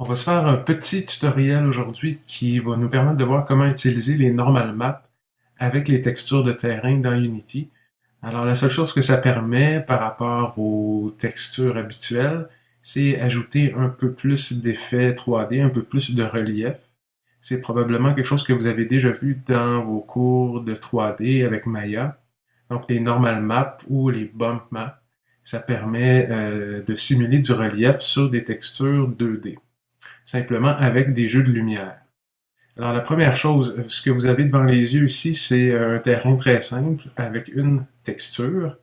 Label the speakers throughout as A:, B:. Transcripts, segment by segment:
A: On va se faire un petit tutoriel aujourd'hui qui va nous permettre de voir comment utiliser les normal maps avec les textures de terrain dans Unity. Alors la seule chose que ça permet par rapport aux textures habituelles, c'est ajouter un peu plus d'effets 3D, un peu plus de relief. C'est probablement quelque chose que vous avez déjà vu dans vos cours de 3D avec Maya. Donc les normal maps ou les bump maps, ça permet de simuler du relief sur des textures 2D simplement avec des jeux de lumière. Alors la première chose, ce que vous avez devant les yeux ici, c'est un terrain très simple avec une texture.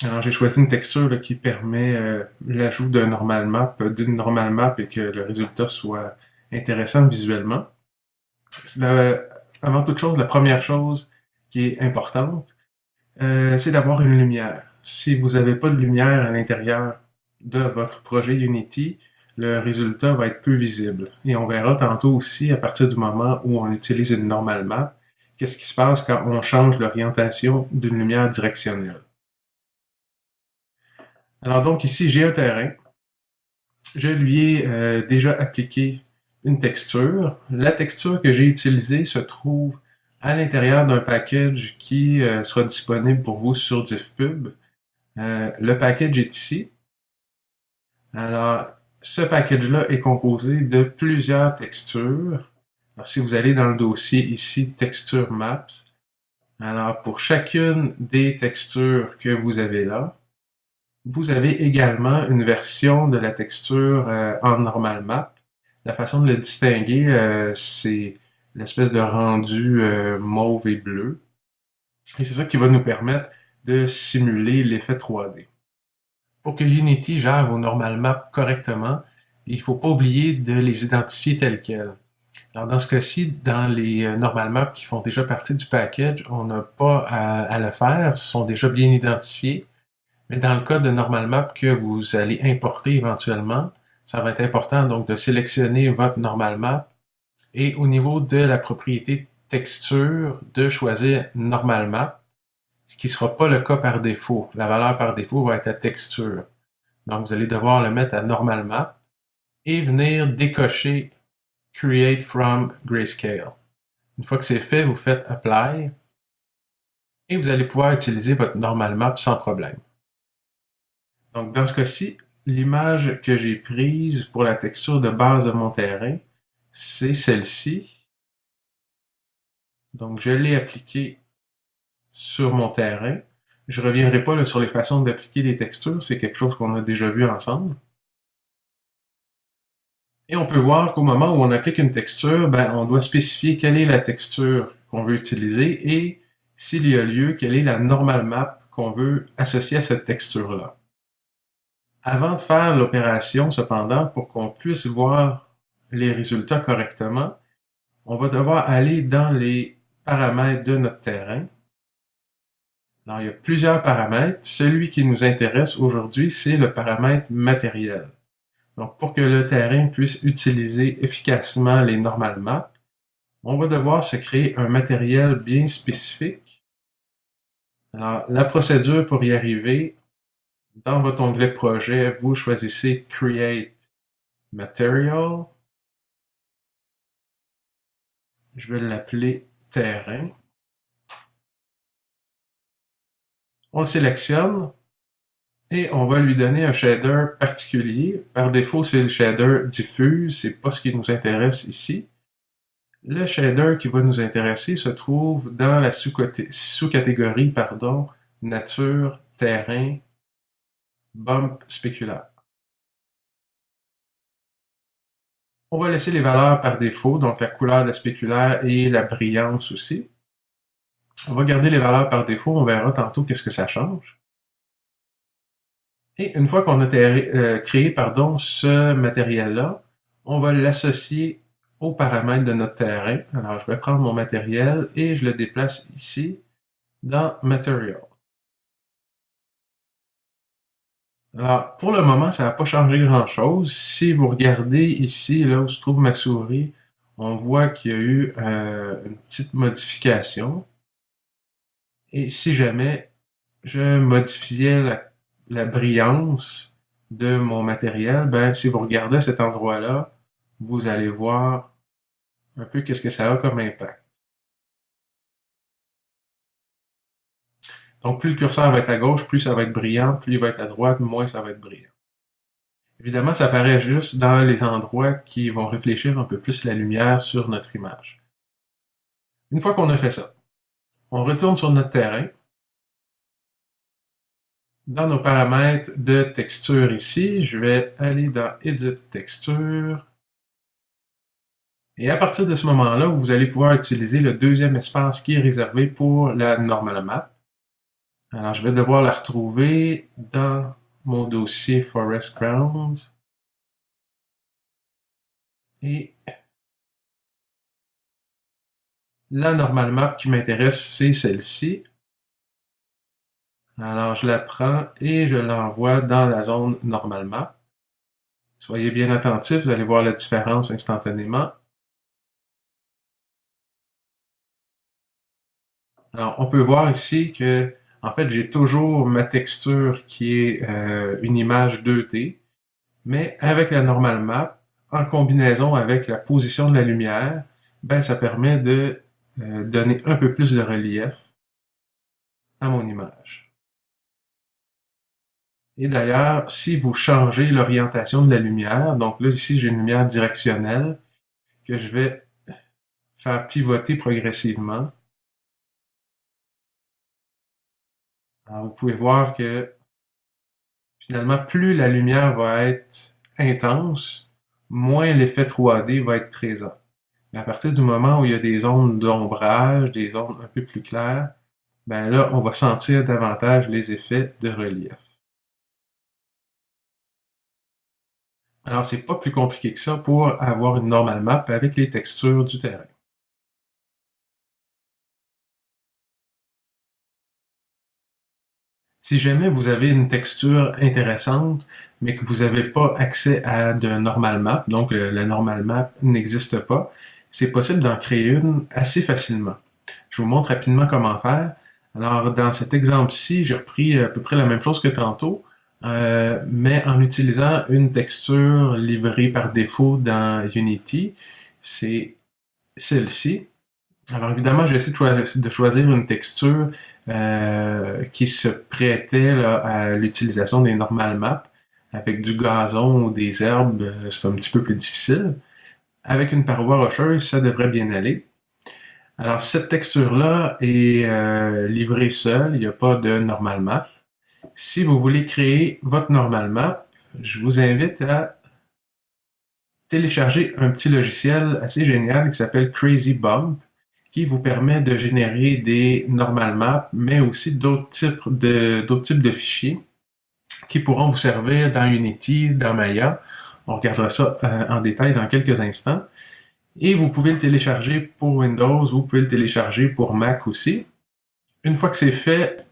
A: Alors j'ai choisi une texture là, qui permet l'ajout d'une normal map et que le résultat soit intéressant visuellement. Avant toute chose, la première chose qui est importante, c'est d'avoir une lumière. Si vous n'avez pas de lumière à l'intérieur de votre projet Unity, le résultat va être peu visible. Et on verra tantôt aussi, à partir du moment où on utilise une normal map, qu'est-ce qui se passe quand on change l'orientation d'une lumière directionnelle. Alors donc ici, j'ai un terrain. Je lui ai déjà appliqué une texture. La texture que j'ai utilisée se trouve à l'intérieur d'un package qui sera disponible pour vous sur DiffPub. Le package est ici. Alors, ce package-là est composé de plusieurs textures. Alors, si vous allez dans le dossier ici, Texture Maps, alors pour chacune des textures que vous avez là, vous avez également une version de la texture en normal map. La façon de le distinguer, c'est l'espèce de rendu mauve et bleu. Et c'est ça qui va nous permettre de simuler l'effet 3D. Pour que Unity gère vos normal maps correctement, il ne faut pas oublier de les identifier telles quelles. Alors dans ce cas-ci, dans les normal maps qui font déjà partie du package, on n'a pas à le faire, ils sont déjà bien identifiés. Mais dans le cas de normal map que vous allez importer éventuellement, ça va être important donc de sélectionner votre normal map et au niveau de la propriété texture, de choisir normal map, ce qui ne sera pas le cas par défaut. La valeur par défaut va être à texture. Donc, vous allez devoir le mettre à normal map et venir décocher Create from Grayscale. Une fois que c'est fait, vous faites Apply et vous allez pouvoir utiliser votre normal map sans problème. Donc, dans ce cas-ci, l'image que j'ai prise pour la texture de base de mon terrain, c'est celle-ci. Donc, je l'ai appliquée sur mon terrain. Je ne reviendrai pas là, sur les façons d'appliquer les textures, c'est quelque chose qu'on a déjà vu ensemble. Et on peut voir qu'au moment où on applique une texture, ben, on doit spécifier quelle est la texture qu'on veut utiliser et, s'il y a lieu, quelle est la normal map qu'on veut associer à cette texture-là. Avant de faire l'opération, cependant, pour qu'on puisse voir les résultats correctement, on va devoir aller dans les paramètres de notre terrain. Alors, il y a plusieurs paramètres. Celui qui nous intéresse aujourd'hui, c'est le paramètre matériel. Donc, pour que le terrain puisse utiliser efficacement les normal maps, on va devoir se créer un matériel bien spécifique. Alors, la procédure pour y arriver, dans votre onglet projet, vous choisissez Create Material. Je vais l'appeler terrain. On le sélectionne et on va lui donner un shader particulier. Par défaut, c'est le shader diffuse, c'est pas ce qui nous intéresse ici. Le shader qui va nous intéresser se trouve dans la sous-catégorie, nature, terrain, bump spéculaire. On va laisser les valeurs par défaut, donc la couleur de la spéculaire et la brillance aussi. On va garder les valeurs par défaut, on verra tantôt qu'est-ce que ça change. Et une fois qu'on a créé ce matériel-là, on va l'associer aux paramètres de notre terrain. Alors, je vais prendre mon matériel et je le déplace ici dans Material. Alors, pour le moment, ça n'a pas changé grand-chose. Si vous regardez ici, là où se trouve ma souris, on voit qu'il y a eu une petite modification. Et si jamais je modifiais la brillance, de mon matériel, ben, si vous regardez à cet endroit-là, vous allez voir un peu qu'est-ce que ça a comme impact. Donc, plus le curseur va être à gauche, plus ça va être brillant, plus il va être à droite, moins ça va être brillant. Évidemment, ça apparaît juste dans les endroits qui vont réfléchir un peu plus la lumière sur notre image. Une fois qu'on a fait ça, on retourne sur notre terrain. Dans nos paramètres de texture ici, je vais aller dans Edit Texture. Et à partir de ce moment-là, vous allez pouvoir utiliser le deuxième espace qui est réservé pour la Normal Map. Alors, je vais devoir la retrouver dans mon dossier Forest Grounds. Et la Normal Map qui m'intéresse, c'est celle-ci. Alors, je la prends et je l'envoie dans la zone Normal Map. Soyez bien attentifs, vous allez voir la différence instantanément. Alors, on peut voir ici que, en fait, j'ai toujours ma texture qui est une image 2D, mais avec la Normal Map, en combinaison avec la position de la lumière, ben, ça permet de donner un peu plus de relief à mon image. Et d'ailleurs, si vous changez l'orientation de la lumière, donc là, ici, j'ai une lumière directionnelle que je vais faire pivoter progressivement. Alors, vous pouvez voir que finalement, plus la lumière va être intense, moins l'effet 3D va être présent. Mais à partir du moment où il y a des zones d'ombrage, des zones un peu plus claires, ben là, on va sentir davantage les effets de relief. Alors, c'est pas plus compliqué que ça pour avoir une normal map avec les textures du terrain. Si jamais vous avez une texture intéressante, mais que vous n'avez pas accès à de normal map, donc la normal map n'existe pas, c'est possible d'en créer une assez facilement. Je vous montre rapidement comment faire. Alors, dans cet exemple-ci, j'ai repris à peu près la même chose que tantôt, mais en utilisant une texture livrée par défaut dans Unity. C'est celle-ci. Alors évidemment, j'ai essayé de choisir une texture qui se prêtait là, à l'utilisation des normal maps. Avec du gazon ou des herbes, c'est un petit peu plus difficile. Avec une paroi rocheuse, ça devrait bien aller. Alors cette texture-là est livrée seule, il n'y a pas de normal map. Si vous voulez créer votre normal map, je vous invite à télécharger un petit logiciel assez génial qui s'appelle Crazy Bump, qui vous permet de générer des normal maps, mais aussi d'autres types de fichiers qui pourront vous servir dans Unity, dans Maya. On regardera ça en détail dans quelques instants. Et vous pouvez le télécharger pour Windows, vous pouvez le télécharger pour Mac aussi. Une fois que c'est fait,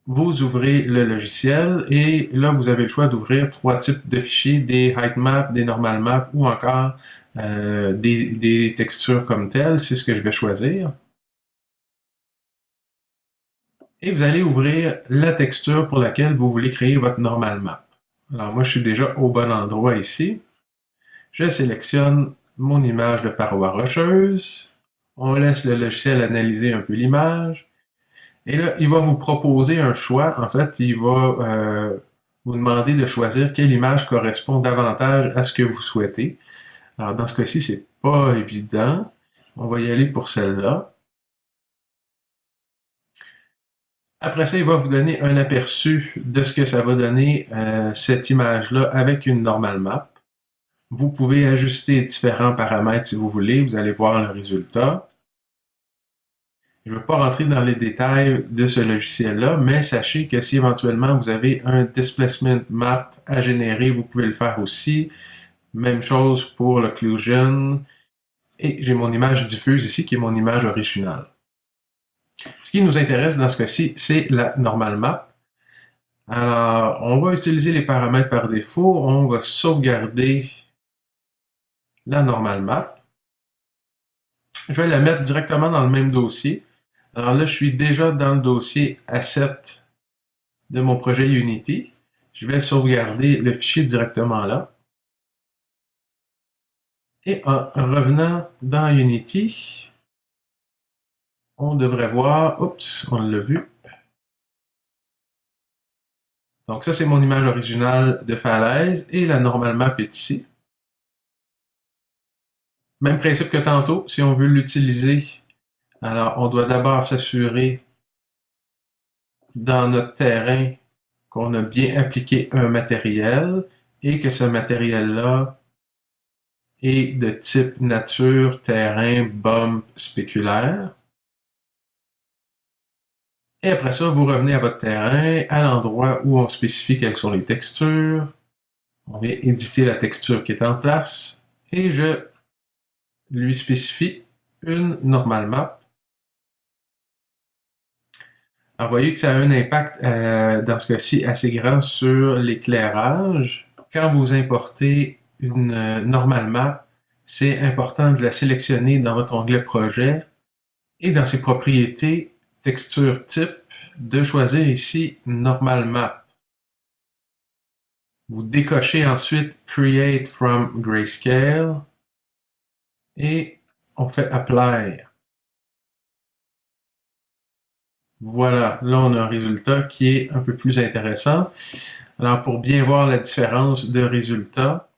A: vous ouvrez le logiciel et là, vous avez le choix d'ouvrir trois types de fichiers, des height maps, des normal maps ou encore des textures comme telles. C'est ce que je vais choisir. Et vous allez ouvrir la texture pour laquelle vous voulez créer votre normal map. Alors moi, je suis déjà au bon endroit ici. Je sélectionne mon image de paroi rocheuse. On laisse le logiciel analyser un peu l'image. Et là, il va vous proposer un choix. En fait, il va vous demander de choisir quelle image correspond davantage à ce que vous souhaitez. Alors, dans ce cas-ci, c'est pas évident. On va y aller pour celle-là. Après ça, il va vous donner un aperçu de ce que ça va donner cette image-là avec une normal map. Vous pouvez ajuster différents paramètres si vous voulez. Vous allez voir le résultat. Je ne vais pas rentrer dans les détails de ce logiciel-là, mais sachez que si éventuellement vous avez un displacement map à générer, vous pouvez le faire aussi. Même chose pour l'occlusion. Et j'ai mon image diffuse ici, qui est mon image originale. Ce qui nous intéresse dans ce cas-ci, c'est la normal map. Alors, on va utiliser les paramètres par défaut. On va sauvegarder la normal map. Je vais la mettre directement dans le même dossier. Alors là, je suis déjà dans le dossier Asset de mon projet Unity. Je vais sauvegarder le fichier directement là. Et en revenant dans Unity, on devrait voir, oups, on l'a vu. Donc ça, c'est mon image originale de falaise et la normal map est ici. Même principe que tantôt, si on veut l'utiliser, alors on doit d'abord s'assurer dans notre terrain qu'on a bien appliqué un matériel et que ce matériel-là est de type nature, terrain, bump, spéculaire. Et après ça, vous revenez à votre terrain, à l'endroit où on spécifie quelles sont les textures. On vient éditer la texture qui est en place et je lui spécifie une normal map. Alors, vous voyez que ça a un impact, dans ce cas-ci, assez grand sur l'éclairage. Quand vous importez une normal map, c'est important de la sélectionner dans votre onglet projet et dans ses propriétés texture type, de choisir ici normal map. Vous décochez ensuite Create from Grayscale et on fait Apply. Voilà, là on a un résultat qui est un peu plus intéressant. Alors pour bien voir la différence de résultat,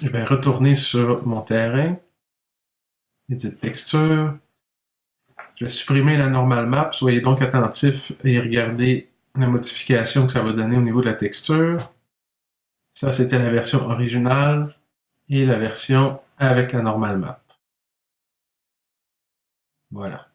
A: je vais retourner sur mon terrain, Edit texture. Je vais supprimer la normal map, soyez donc attentifs et regardez la modification que ça va donner au niveau de la texture. Ça, c'était la version originale et la version avec la normal map. Voilà.